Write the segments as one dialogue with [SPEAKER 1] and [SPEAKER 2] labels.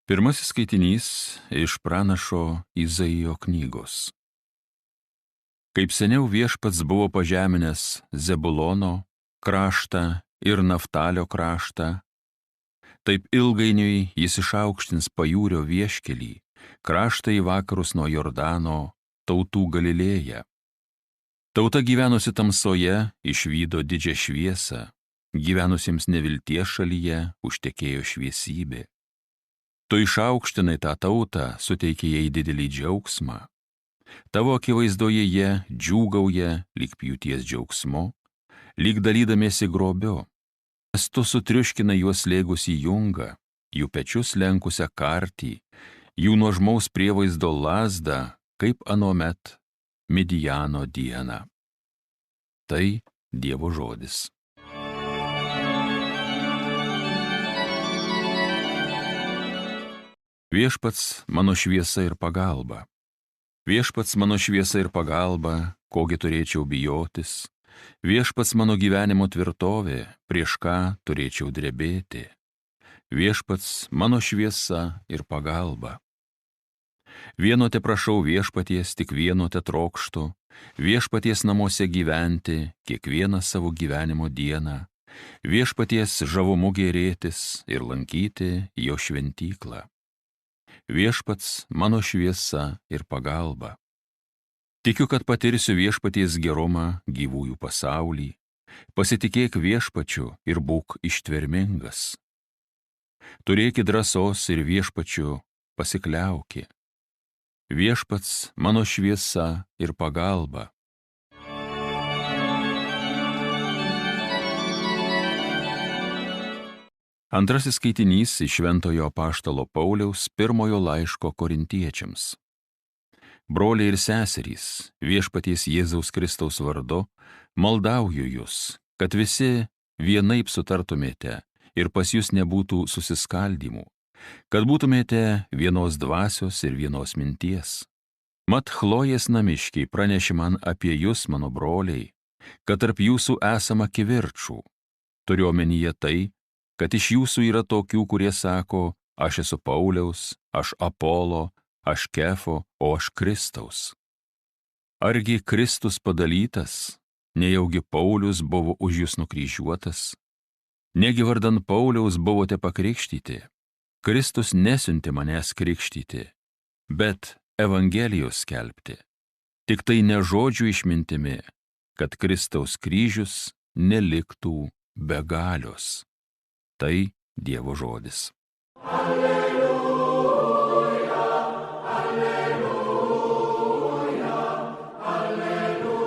[SPEAKER 1] Pirmasis skaitinys iš pranašo Izaijo knygos. Kaip seniau viešpats buvo pažeminęs Zebulono kraštą ir Naftalio kraštą, taip ilgainiui jis išaukštins pajūrio vieškelį, kraštą į vakarus nuo Jordano, tautų Galilėją. Tauta gyvenusi tamsoje išvydo didžią šviesą, gyvenusiems nevilties šalyje užtekėjo šviesybė. Tu išaukštinai tą tautą, suteikė jai didelį džiaugsmą. Tavo akivaizdoje jie džiūgauja lyg pjūties džiaugsmu, lyg dalydamiesi grobio. Nes tu sutriuškina juos slėgusi jungą, jų pečius lenkusią kartį, jų nuožmaus prievaizdo lazdą, kaip anuomet Midijano dieną. Tai Dievo žodis. Viešpats mano šviesa ir pagalba. Viešpats mano šviesa ir pagalba, kogi turėčiau bijotis. Viešpats mano gyvenimo tvirtovė, prieš ką turėčiau drebėti. Viešpats mano šviesa ir pagalba. Vieno te prašau viešpaties, tik vieno te trokštu, viešpaties namuose gyventi kiekvieną savo gyvenimo dieną, viešpaties žavumu gėrėtis ir lankyti jo šventyklą. Viešpats mano šviesa ir pagalba. Tikiu, kad patirsiu viešpaties gerumą gyvųjų pasaulį. Pasitikėk viešpačiu ir būk ištvermingas. Turėki drąsos ir viešpačiu pasikliauki. Viešpats mano šviesa ir pagalba. Antrasis skaitinys iš Šventojo apaštalo Pauliaus pirmojo laiško Korintiečiams. Broliai ir seserys, viešpaties Jėzaus Kristaus vardu, maldauju jūs, kad visi vienaip sutartumėte ir pas jūs nebūtų susiskaldymų, kad būtumėte vienos dvasios ir vienos minties. Mat Chlojės namiškiai pranešė man apie jūs, mano broliai, kad tarp jūsų esama kivirčų. Turiu omenyje tai, kad iš jūsų yra tokių, kurie sako, aš esu Pauliaus, aš Apolo, aš Kefo, o aš Kristaus. Argi Kristus padalytas, nejaugi Paulius buvo už jūs nukryžiuotas? Negi vardan Pauliaus buvote pakrikštyti? Kristus nesiuntė manęs krikštyti, bet Evangelijos skelbti. Tik tai ne žodžių išmintimi, kad Kristaus kryžius neliktų be galios. Tai Dievo žodis. Alleluja, alleluja, alleluja.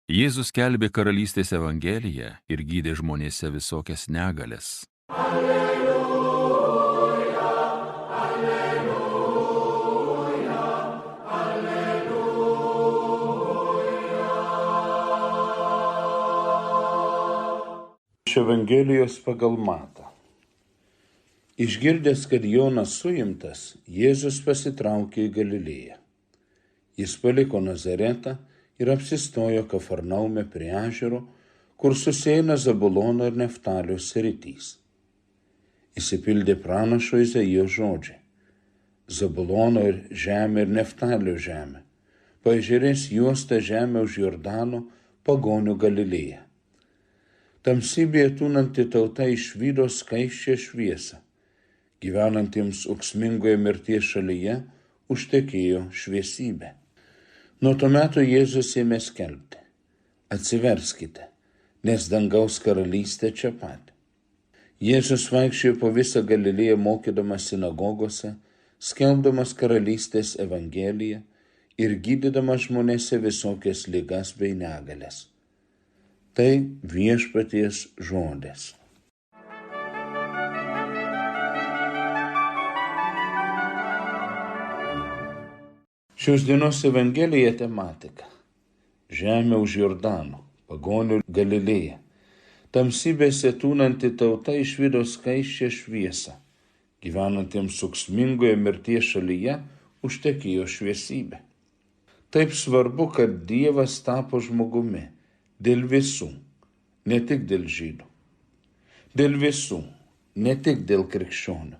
[SPEAKER 1] Jėzus skelbė karalystės evangeliją ir gydė žmonėse visokias negalias. Alleluja, alleluja,
[SPEAKER 2] Iš Evangelijos pagal Matą. Išgirdęs, kad Jonas suimtas, Jėzus pasitraukė į Galilėją. Jis paliko Nazaretą ir apsistojo Kafarnaume prie ežero, kur susieina Zabulono ir Neftalio sritys. Išsipildė pranašo Izaijo žodžiai. Zabulono ir žemė ir Neftalio žemė. Paežerės juosta žemė už Jordano, pagonių Galilėja. Tamsybėje tūnanti tauta išvydo skaisčią šviesą. Gyvenantiems ūksmingoje mirties šalyje užtekėjo šviesybė. Nuo to meto Jėzus ėmė skelbti: atsiverskite, nes dangaus karalystė čia pat. Jėzus vaikščiojo po visą Galilėją mokydamas sinagogose, skelbdamas karalystės evangeliją ir gydydamas žmonėse visokias ligas bei negalias. Tai viešpaties žodis. Šios dienos evangelija tematika. Žemė už Jordano, pagonių Galilėja. Tamsybėse tūnanti tauta išvydo skaisčią šviesą. Gyvenantiems ūksmingoje mirties šalyje užtekėjo šviesybė. Taip svarbu, kad Dievas tapo žmogumi. Dėl visų, ne tik dėl žydų. Dėl visų, ne tik dėl krikščionių.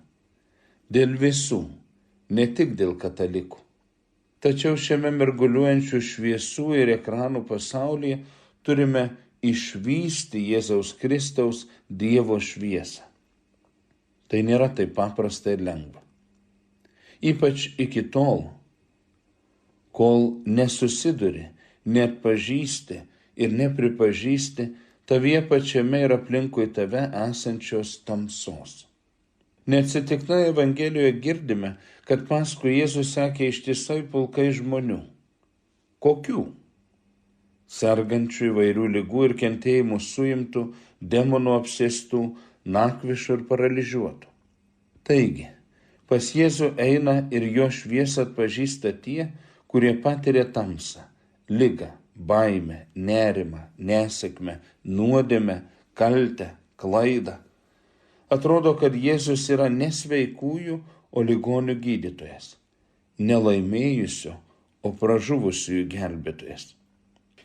[SPEAKER 2] Dėl visų, ne tik dėl katalikų. Tačiau šiame mirguliuojančių šviesų ir ekranų pasaulyje turime išvysti Jėzaus Kristaus Dievo šviesą. Tai nėra taip paprasta ir lengva. Ypač iki tol, kol nesusiduri, neatpažįsti ir nepripažįsti tavyje pačiame ir aplinkui tave esančios tamsos. Neatsitiktinai Evangelijoje girdime, kad paskui Jėzų sekė ištisai pulkai žmonių. Kokių? Sergančių įvairių ligų ir kentėjimų suimtų, demonų apsėstų, nakvišų ir paralyžiuotų. Taigi, pas Jėzų eina ir jo šviesą atpažįsta tie, kurie patiria tamsą, ligą, baimę, nerimą, nesėkmę, nuodėmę, kaltę, klaidą. Atrodo, kad Jėzus yra ne sveikųjų, o ligonių gydytojas, nelaimėjusių, o pražuvusiųjų gelbėtojas.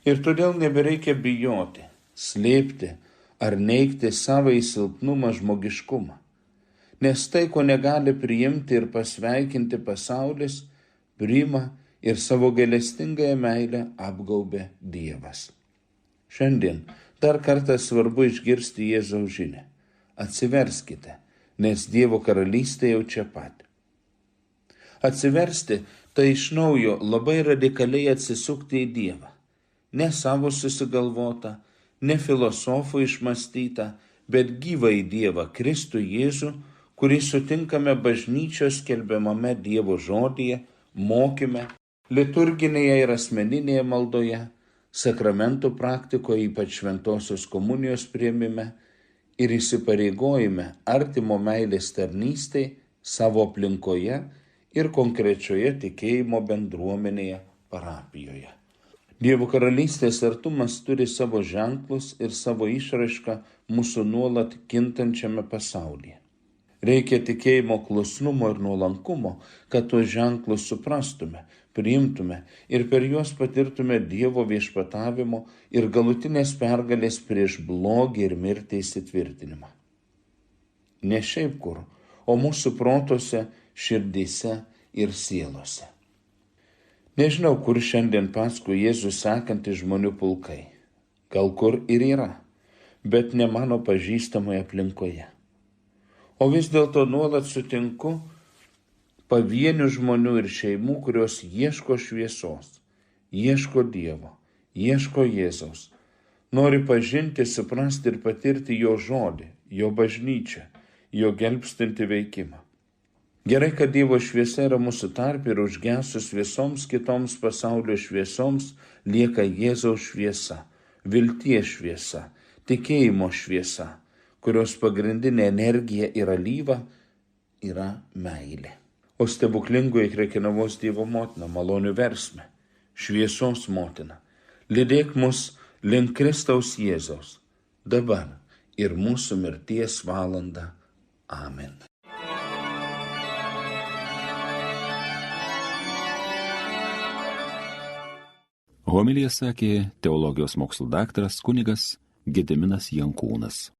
[SPEAKER 2] Ir todėl nebereikia bijoti, slėpti ar neigti savąjį silpnumą žmogiškumą, nes tai, ko negali priimti ir pasveikinti pasaulis, priima ir savo gailestingąją meilę apgaubia Dievas. Šiandien dar kartą svarbu išgirsti Jėzaus žinią. Atsiverskite, nes Dievo karalystė jau čia pat. Atsiversti tai iš naujo labai radikaliai atsisukti į Dievą. Ne savo susigalvotą, ne filosofų išmąstytą, bet gyvą į Dievą, Kristų Jėzų, kurį sutinkame bažnyčios skelbiamame Dievo žodyje, mokyme, liturginėje ir asmeninėje maldoje, sakramentų praktikoje, ypač šventosios komunijos priėmime, ir įsipareigojime artimo meilės tarnystei savo aplinkoje ir konkrečioje tikėjimo bendruomenėje, parapijoje. Dievo karalystės artumas turi savo ženklus ir savo išraišką mūsų nuolat kintančiame pasaulyje. Reikia tikėjimo klusnumo ir nuolankumo, kad tuos ženklus suprastume, priimtume ir per juos patirtume Dievo viešpatavimo ir galutinės pergalės prieš blogį ir mirtį įsitvirtinimą. Ne šiaip kur, o mūsų protuose, širdyse ir sielose. Nežinau, kur šiandien paskui Jėzų sekantys žmonių pulkai. Gal kur ir yra, bet ne mano pažįstamoje aplinkoje. O vis dėlto nuolat sutinku pavienių žmonių ir šeimų, kurios ieško šviesos, ieško Dievo, ieško Jėzaus, nori pažinti, suprasti ir patirti jo žodį, jo bažnyčią, jo gelbstantį veikimą. Gerai, kad Dievo šviesa yra mūsų tarp ir užgesus visoms kitoms pasaulio šviesoms lieka Jėzaus šviesa, vilties šviesa, tikėjimo šviesa, kurios pagrindinė energija ir alyva yra meilė. O stebuklingoji Krekenavos Dievo motina, malonių versmė, šviesos motina, lydėk mus link Kristaus Jėzaus, dabar ir mūsų mirties valandą. Amen.
[SPEAKER 1] Homiliją sakė teologijos mokslų daktaras kunigas Gediminas Jankūnas.